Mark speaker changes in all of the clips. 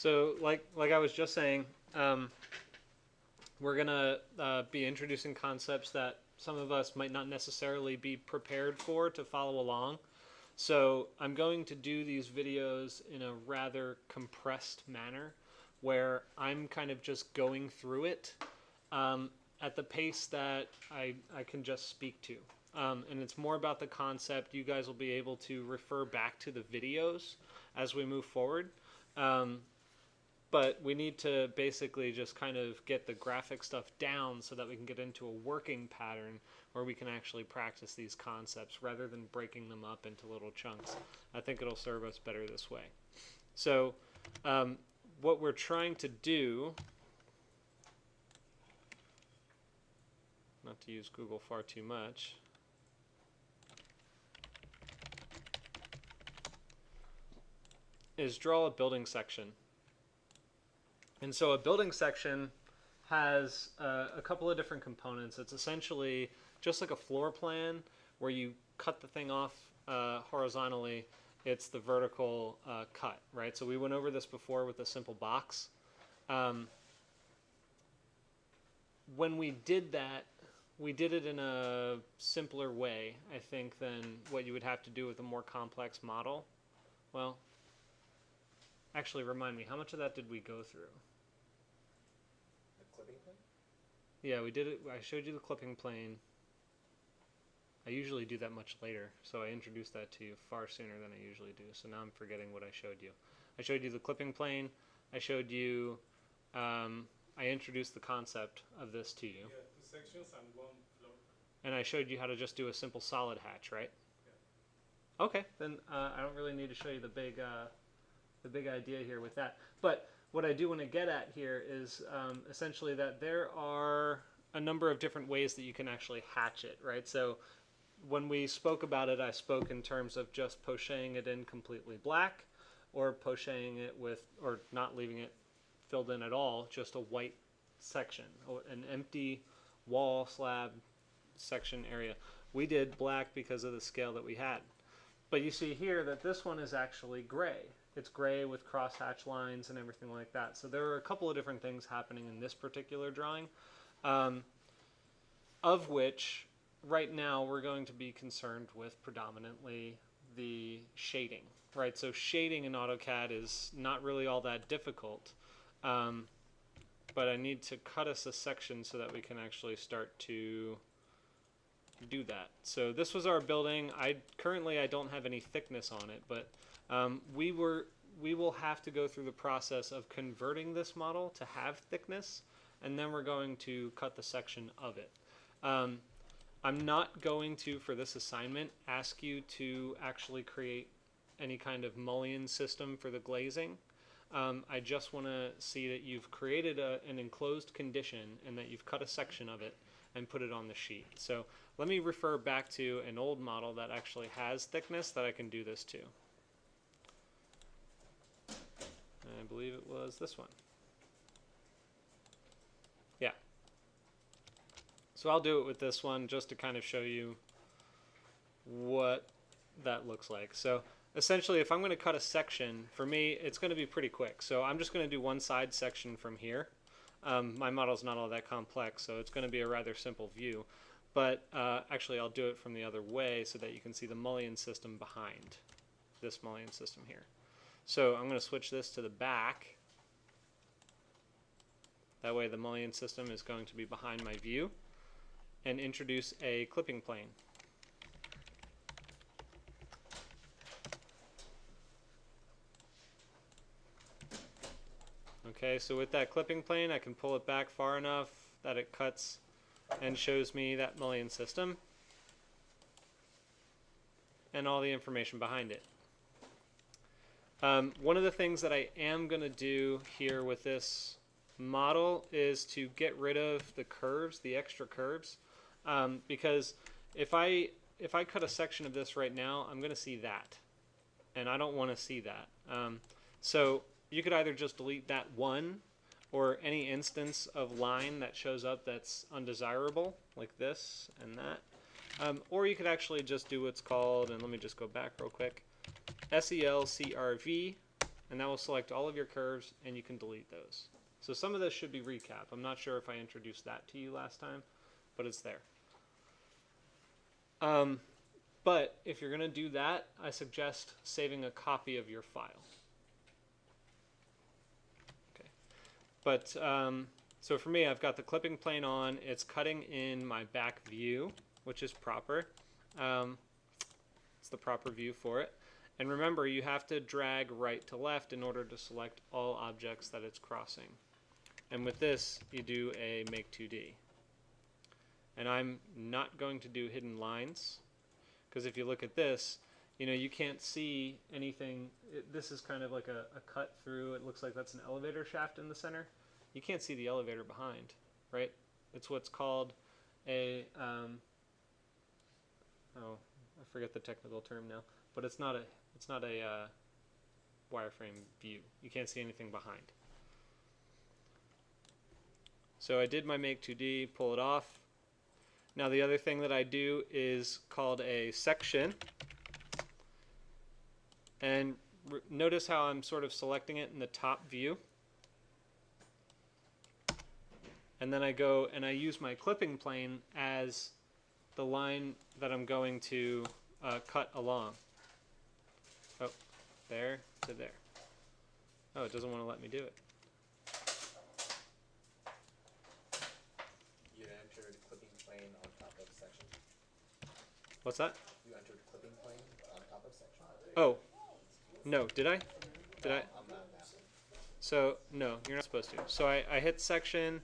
Speaker 1: So like I was just saying, we're gonna be introducing concepts that some of us might not necessarily be prepared for to follow along. So I'm going to do these videos in a rather compressed manner where I'm kind of just going through it at the pace that I can just speak to. And it's more about the concept. You guys will be able to refer back to the videos as we move forward. But we need to basically just kind of get the graphic stuff down so that we can get into a working pattern where we can actually practice these concepts rather than breaking them up into little chunks. I think it'll serve us better this way. So what we're trying to do, not to use Google far too much, is draw a building section. And so a building section has a couple of different components. It's essentially just like a floor plan where you cut the thing off horizontally. It's the vertical cut, right? So we went over this before with a simple box. When we did that, we did it in a simpler way, I think, than what you would have to do with a more complex model. Well, actually, remind me, how much of that did we go through?
Speaker 2: Clipping plane?
Speaker 1: Yeah, we did it. I showed you the clipping plane. I usually do that much later, so I introduced that to you far sooner than I usually do. So now I'm forgetting what I showed you. I showed you the clipping plane. I showed you, I introduced the concept of this to you.
Speaker 2: Yeah, 2 sections and 1 floor.
Speaker 1: And I showed you how to just do a simple solid hatch, right?
Speaker 2: Yeah.
Speaker 1: Okay, then I don't really need to show you the big idea here with that. But what I do want to get at here is essentially that there are a number of different ways that you can actually hatch it, right? So when we spoke about it, I spoke in terms of just pocheting it in completely black, or pocheting it with, or not leaving it filled in at all, just a white section, an empty wall slab section area. We did black because of the scale that we had. But you see here that this one is actually gray. It's gray with crosshatch lines and everything like that. So there are a couple of different things happening in this particular drawing, of which right now we're going to be concerned with predominantly the shading, right? So shading in AutoCAD is not really all that difficult, but I need to cut us a section so that we can actually start to do that. So this was our building. Currently I don't have any thickness on it, but we will have to go through the process of converting this model to have thickness, and then we're going to cut the section of it. I'm not going to, for this assignment, ask you to actually create any kind of mullion system for the glazing. I just want to see that you've created an enclosed condition and that you've cut a section of it and put it on the sheet. So let me refer back to an old model that actually has thickness that I can do this to. I believe it was this one. Yeah. So I'll do it with this one just to kind of show you what that looks like. So essentially, if I'm going to cut a section, for me, it's going to be pretty quick. So I'm just going to do one side section from here. My model's not all that complex, so it's going to be a rather simple view. But actually, I'll do it from the other way so that you can see the mullion system behind this mullion system here. So I'm going to switch this to the back. That way the mullion system is going to be behind my view, and introduce a clipping plane. Okay, so with that clipping plane, I can pull it back far enough that it cuts and shows me that mullion system and all the information behind it. One of the things that I am going to do here with this model is to get rid of the curves, the extra curves, because if I cut a section of this right now, I'm going to see that, and I don't want to see that. So you could either just delete that one, or any instance of line that shows up that's undesirable, like this and that. Or you could actually just do what's called, and let me just go back real quick, SELCRV, and that will select all of your curves, and you can delete those. So some of this should be recap. I'm not sure if I introduced that to you last time, but it's there. But if you're going to do that, I suggest saving a copy of your file. Okay. But so for me, I've got the clipping plane on. It's cutting in my back view, which is proper. It's the proper view for it. And remember, you have to drag right to left in order to select all objects that it's crossing. And with this, you do a make 2D. And I'm not going to do hidden lines, because if you look at this, you know, you can't see anything. This is kind of like a cut through. It looks like that's an elevator shaft in the center. You can't see the elevator behind, right? It's what's called a, oh, I forget the technical term now, but it's not a wireframe view. You can't see anything behind. So I did my make 2D, pull it off. Now the other thing that I do is called a section. And notice how I'm sort of selecting it in the top view. And then I go and I use my clipping plane as the line that I'm going to cut along. Oh, there to there. Oh, it doesn't want to let me do it.
Speaker 3: You entered clipping plane on top of section.
Speaker 1: What's that?
Speaker 3: You entered clipping plane on top of section.
Speaker 1: Oh, no, did I? Did I?
Speaker 3: I'm not that.
Speaker 1: So, no, you're not supposed to. So I hit section,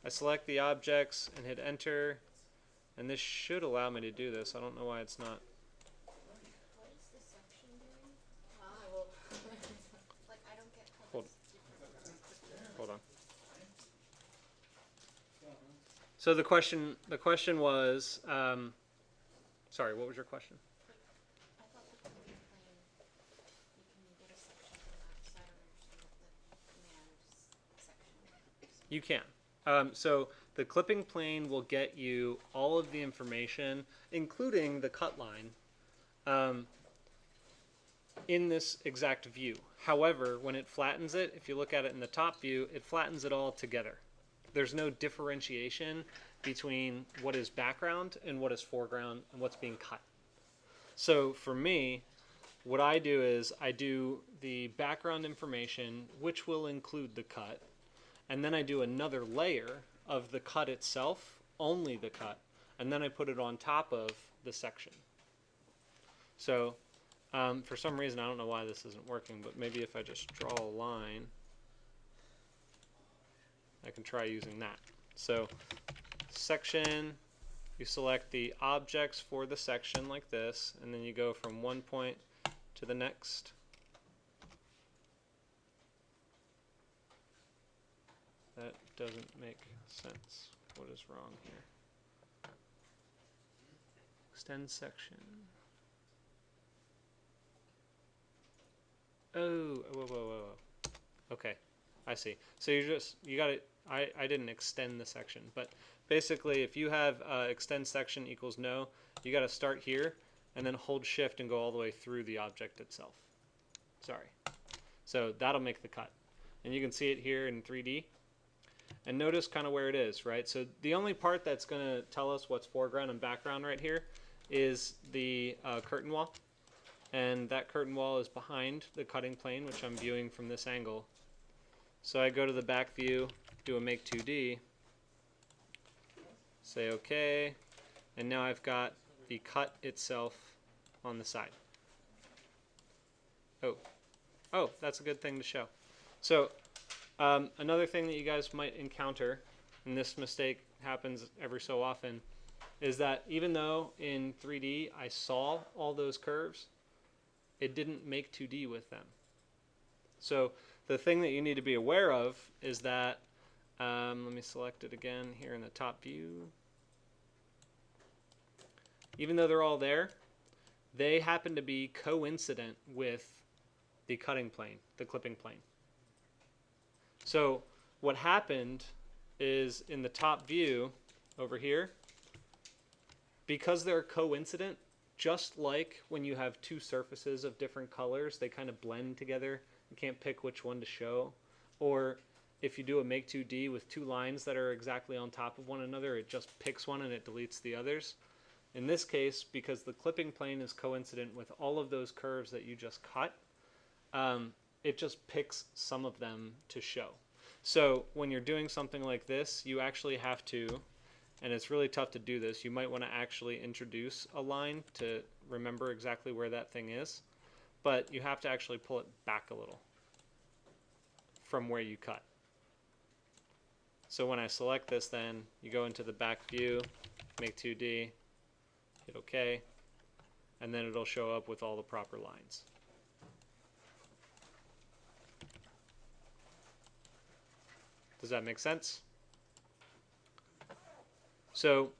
Speaker 1: I select the objects and hit enter, and this should allow me to do this. I don't know why it's not.
Speaker 4: What is the section doing? Well, like I don't get
Speaker 1: Hold on. So the question was, sorry, what was your question?
Speaker 4: I thought the clipping plane, you can get a section from that, so I don't understand what the command section is.
Speaker 1: You can. So the clipping plane will get you all of the information, including the cut line, in this exact view. However, when it flattens it, if you look at it in the top view, it flattens it all together. There's no differentiation between what is background and what is foreground and what's being cut. So for me, what I do is I do the background information, which will include the cut, and then I do another layer of the cut itself, only the cut, and then I put it on top of the section. So for some reason, I don't know why this isn't working, but maybe if I just draw a line, I can try using that. So section, you select the objects for the section like this, and then you go from one point to the next. That doesn't make sense. What is wrong here? Extend section. Oh, whoa. Okay, I see. So you got it. I didn't extend the section, but basically if you have extend section equals no, you got to start here and then hold shift and go all the way through the object itself. Sorry. So that'll make the cut. And you can see it here in 3D. And notice kind of where it is, right? So the only part that's going to tell us what's foreground and background right here is the curtain wall. And that curtain wall is behind the cutting plane, which I'm viewing from this angle. So I go to the back view, do a make 2D, say OK, and now I've got the cut itself on the side. Oh, that's a good thing to show. So another thing that you guys might encounter, and this mistake happens every so often, is that even though in 3D I saw all those curves, it didn't make 2D with them. So the thing that you need to be aware of is that, let me select it again here in the top view. Even though they're all there, they happen to be coincident with the cutting plane, the clipping plane. So what happened is in the top view over here, because they're coincident, just like when you have two surfaces of different colors, they kind of blend together You can't pick which one to show. Or if you do a make 2D with two lines that are exactly on top of one another, it just picks one and it deletes the others. In this case, because the clipping plane is coincident with all of those curves that you just cut, it just picks some of them to show. So when you're doing something like this, you actually have to, and it's really tough to do this, you might want to actually introduce a line to remember exactly where that thing is, but you have to actually pull it back a little from where you cut. So when I select this, then you go into the back view, make 2D, hit OK, and then it'll show up with all the proper lines. Does that make sense? So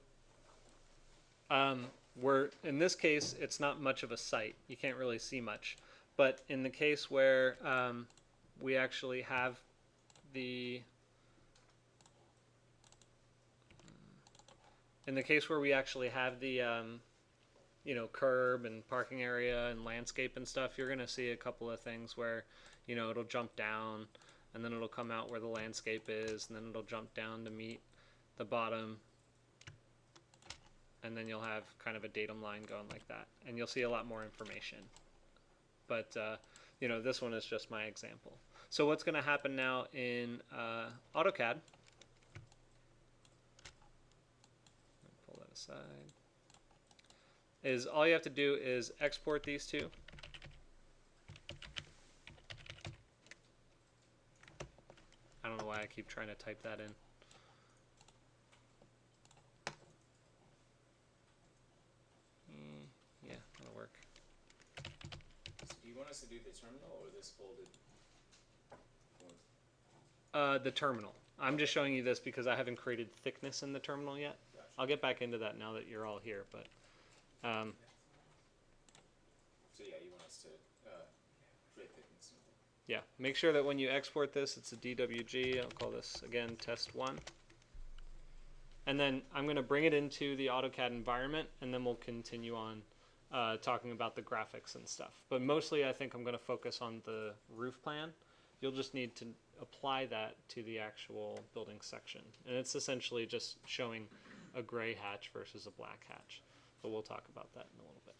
Speaker 1: in this case, it's not much of a site. You can't really see much. But in the case where we actually have the curb and parking area and landscape and stuff, you're going to see a couple of things where, it'll jump down and then it'll come out where the landscape is, and then it'll jump down to meet the bottom, and then you'll have kind of a datum line going like that, and you'll see a lot more information. But this one is just my example. So what's going to happen now in AutoCAD, pull that aside, is all you have to do is export these two. I don't know why I keep trying to type that in. Yeah, that'll work.
Speaker 5: So do you want us to do the terminal or this folded?
Speaker 1: The terminal. I'm just showing you this because I haven't created thickness in the terminal yet.
Speaker 5: Gotcha.
Speaker 1: I'll get back into that now that you're all here, but
Speaker 5: So yeah, you want us to create thickness.
Speaker 1: yeah, make sure that when you export this, it's a DWG. I'll call this, again, test 1. And then I'm going to bring it into the AutoCAD environment, and then we'll continue on talking about the graphics and stuff. But mostly I think I'm going to focus on the roof plan. You'll just need to apply that to the actual building section. And it's essentially just showing a gray hatch versus a black hatch. But we'll talk about that in a little bit.